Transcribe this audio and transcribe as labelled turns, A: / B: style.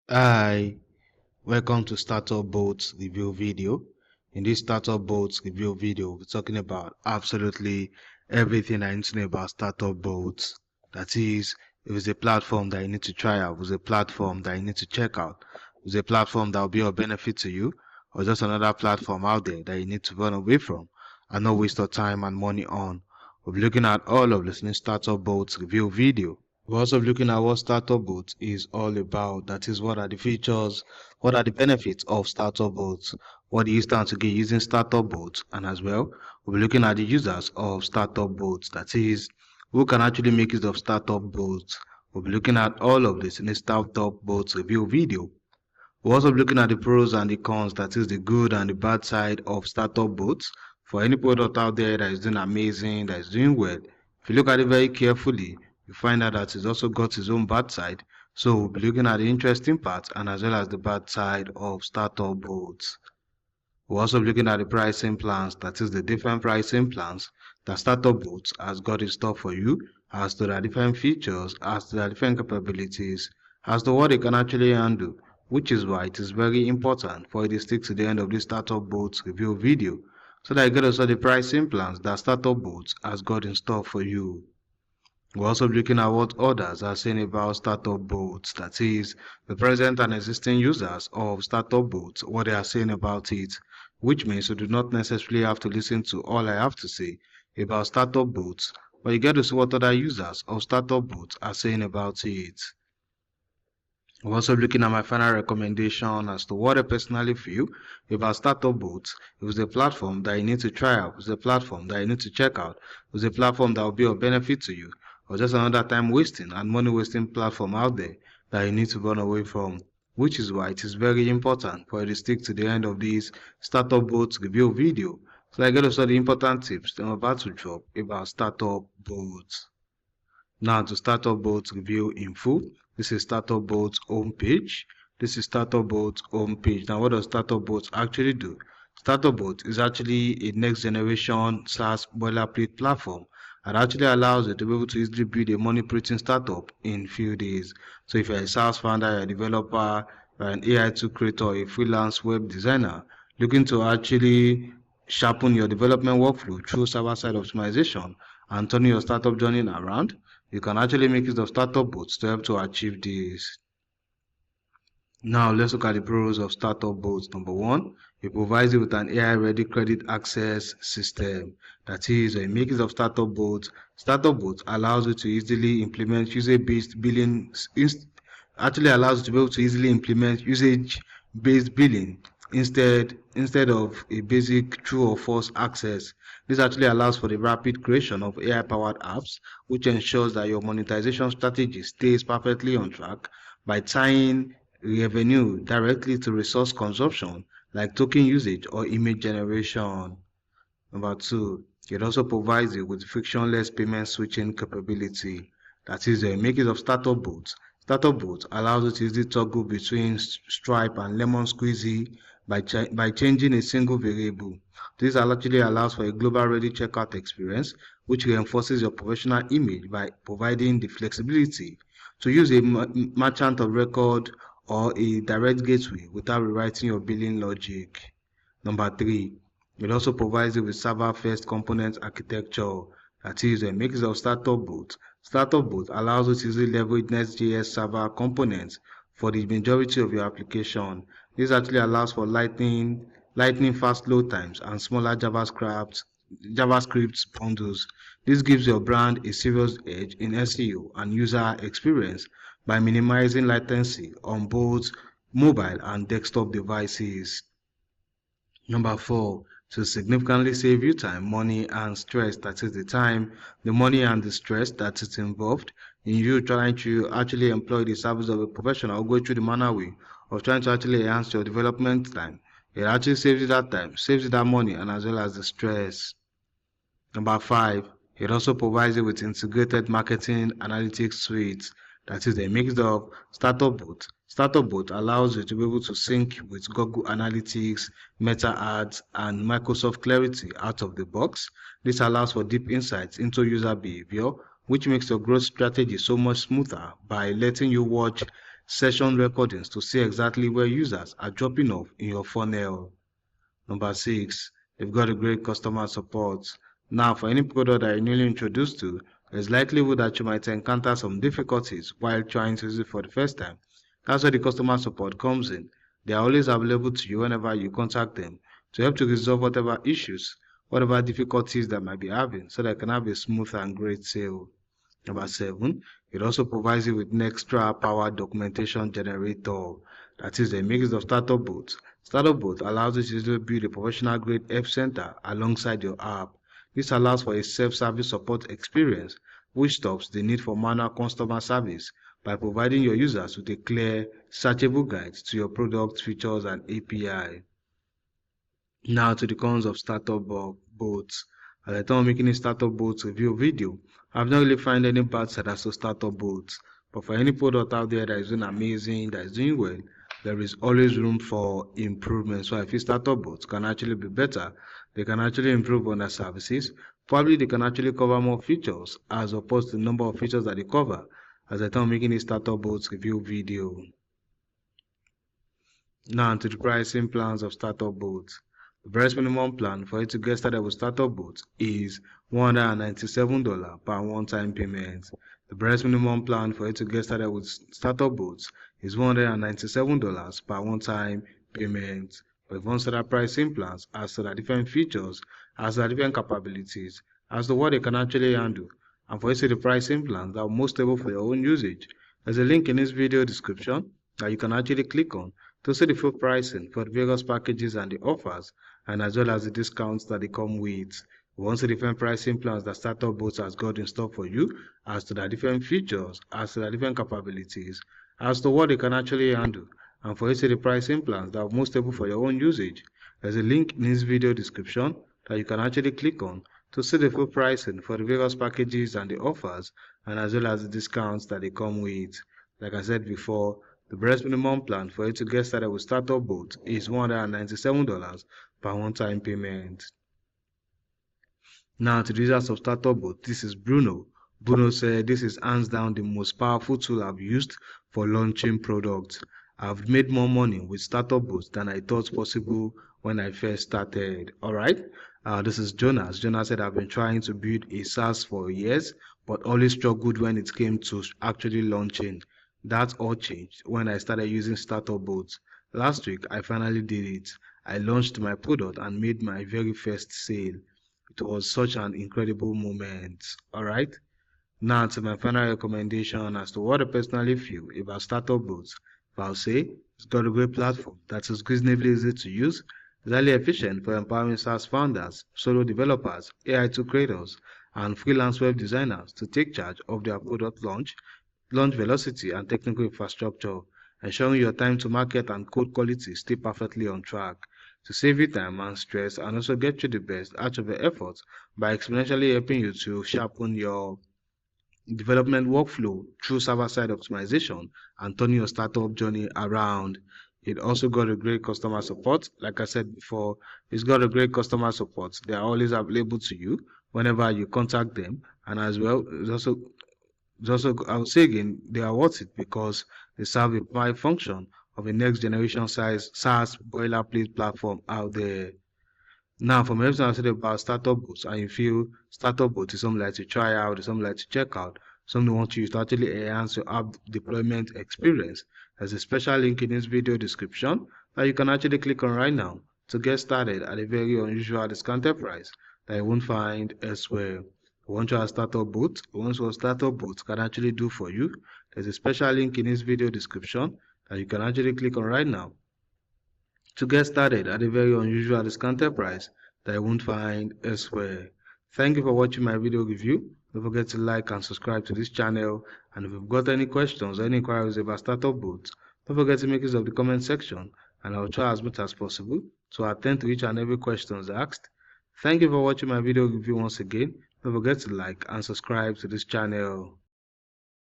A: Hi, welcome to StartupBolt review video. In this StartupBolt review video, we're talking about absolutely everything I need to know about StartupBolt. That is, it was a platform that you need to try out, it was a platform that you need to check out, it was a platform that will be of benefit to you, or just another platform out there that you need to run away from and not waste your time and money on. We'll be looking at all of this in StartupBolt review video. We're also looking at what StartupBolt is all about. That is, what are the features, what are the benefits of StartupBolt, what do you stand to get using StartupBolt, and as well, we'll be looking at the users of StartupBolt. That is, who can actually make use of StartupBolt. We'll be looking at all of this in a StartupBolt review video. We're also looking at the pros and the cons, that is the good and the bad side of StartupBolt. For any product out there that is doing amazing, that is doing well, if you look at it very carefully, you find out that it's also got its own bad side. So we'll be looking at the interesting part and as well as the bad side of StartupBolt. We're also looking at the pricing plans, that is the different pricing plans that StartupBolt has got in store for you, as to the different features, as to the different capabilities, as to what it can actually handle, which is why it is very important for you to stick to the end of this StartupBolt review video, so that you get also the pricing plans that StartupBolt has got in store for you. We're also looking at what others are saying about StartupBolt, that is, the present and existing users of StartupBolt, what they are saying about it, which means you do not necessarily have to listen to all I have to say about StartupBolt, but you get to see what other users of StartupBolt are saying about it. I'm also looking at my final recommendation as to what I personally feel about StartupBolt. It was a platform that you need to try out. It was a platform that you need to check out. It was a platform that will be of benefit to you. Or just another time wasting and money wasting platform out there that you need to run away from. Which is why it is very important for you to stick to the end of this StartupBolt review video. So I get also the important tips that I'm about to drop about StartupBolt. Now to StartupBolt review in full, this is StartupBolt homepage. This is StartupBolt homepage. Now what does StartupBolt actually do? StartupBolt is actually a next generation SaaS boilerplate platform that actually allows you to be able to easily build a money printing startup in few days. So if you're a SaaS founder, you're a developer, you're an AI tool creator, a freelance web designer, looking to actually sharpen your development workflow through server-side optimization and turning your startup journey around, you can actually make use of StartupBolt to help to achieve this. Now let's look at the pros of StartupBolt. Number one, it provides you with an AI-ready credit access system. That is, when you make use of StartupBolt, StartupBolt allows you to easily implement usage-based billing. Actually allows you to be able to easily implement usage-based billing instead of a basic true or false access. This actually allows for the rapid creation of AI-powered apps, which ensures that your monetization strategy stays perfectly on track by tying revenue directly to resource consumption like token usage or image generation. Number two, it also provides you with frictionless payment switching capability. That is, make use of StartupBolt. StartupBolt allows you to easily toggle between Stripe and Lemon Squeezy by changing a single variable. This actually allows for a global ready checkout experience, which reinforces your professional image by providing the flexibility to use a merchant of record or a direct gateway without rewriting your billing logic. Number three, it also provides you with server-first component architecture. That is, a mix of StartupBolt. StartupBolt allows you to easily leverage Next.js server components for the majority of your application. This actually allows for lightning fast load times and smaller JavaScript bundles. This gives your brand a serious edge in SEO and user experience by minimizing latency on both mobile and desktop devices. Number four, to significantly save you time, money, and stress. That is the time, the money, and the stress that is involved in you trying to actually employ the service of a professional or go through the manual way of trying to actually enhance your development time. It actually saves you that time, saves you that money, and as well as the stress. Number five, it also provides you with integrated marketing analytics suite. That is a mix of StartupBolt. StartupBolt allows you to be able to sync with Google Analytics, Meta Ads, and Microsoft Clarity out of the box. This allows for deep insights into user behavior, which makes your growth strategy so much smoother by letting you watch session recordings to see exactly where users are dropping off in your funnel. Number 6, you've got a great customer support. Now, for any product that you're newly introduced to, there's likelihood that you might encounter some difficulties while trying to use it for the first time. That's where the customer support comes in. They are always available to you whenever you contact them to help to resolve whatever issues, whatever difficulties that might be having, so that you can have a smooth and great sale. Number 7, it also provides you with an extra power documentation generator. That is a mix of StartupBolt. StartupBolt allows you to build a professional grade help center alongside your app. This allows for a self-service support experience, which stops the need for manual customer service by providing your users with a clear, searchable guide to your product features and API. Now to the cons of StartupBolt. At the time of making a StartupBolt review video, I've not really found any bad side as to StartupBolt. But for any product out there that is doing amazing, that is doing well, there is always room for improvement. So I feel StartupBolt can actually be better. They can actually improve on their services. Probably they can actually cover more features as opposed to the number of features that they cover at the time of making a StartupBolt review video. Now to the pricing plans of StartupBolt. The best minimum plan for you to get started with StartupBolt is $197 per one-time payment. The best minimum plan for you to get started with StartupBolt is $197 per one-time payment. But if you want to start pricing plans as to the different features, as to the different capabilities, as to what they can actually handle, and for you to see the pricing plans that are most stable for your own usage, there's a link in this video description that you can actually click on to see the full pricing for the various packages and the offers, and as well as the discounts that they come with. Once the different pricing plans that StartupBolt has got in store for you, as to the different features, as to the different capabilities, as to what they can actually handle, and for you to see the pricing plans that are most stable for your own usage, there's a link in this video description that you can actually click on to see the full pricing for the various packages and the offers, and as well as the discounts that they come with. Like I said before, the best minimum plan for you to get started with StartupBolt is $197 per one-time payment. Now to the users of StartupBolt, this is Bruno. Bruno said, "This is hands down the most powerful tool I've used for launching products. I've made more money with StartupBolt than I thought possible when I first started." Alright, this is Jonas. Jonas said, "I've been trying to build a SaaS for years, but always struggled when it came to actually launching. That all changed when I started using StartupBolt. Last week, I finally did it. I launched my product and made my very first sale. It was such an incredible moment." Alright, now to my final recommendation as to what I personally feel about StartupBolt. I'll say it's got a great platform that is reasonably easy to use, it's highly efficient for empowering SaaS founders, solo developers, AI tool creators, and freelance web designers to take charge of their product launch velocity and technical infrastructure, ensuring your time to market and code quality stay perfectly on track to save you time and stress, and also get you the best out of your efforts by exponentially helping you to sharpen your development workflow through server-side optimization and turning your startup journey around. It also got a great customer support. Like I said before, it's got a great customer support. They are always available to you whenever you contact them, and as well, it's also, I would say again, they are worth it because they serve a prime function of a next generation SaaS boilerplate platform out there. Now, from everything I said about StartupBolt, and you feel StartupBolt is something like to try out, is something like to check out, something you want to use to actually enhance your app deployment experience, there's a special link in this video description that you can actually click on right now to get started at a very unusual discounted price that you won't find elsewhere. Want to have StartupBolt? Once what StartupBolt can actually do for you, there's a special link in this video description that you can actually click on right now to get started at a very unusual discounted price that you won't find elsewhere. Thank you for watching my video review. Don't forget to like and subscribe to this channel, and if you've got any questions or any inquiries about StartupBolt, don't forget to make use of the comment section, and I'll try as much as possible to attend to each and every question asked. Thank you for watching my video review once again. Don't forget to like and subscribe to this channel.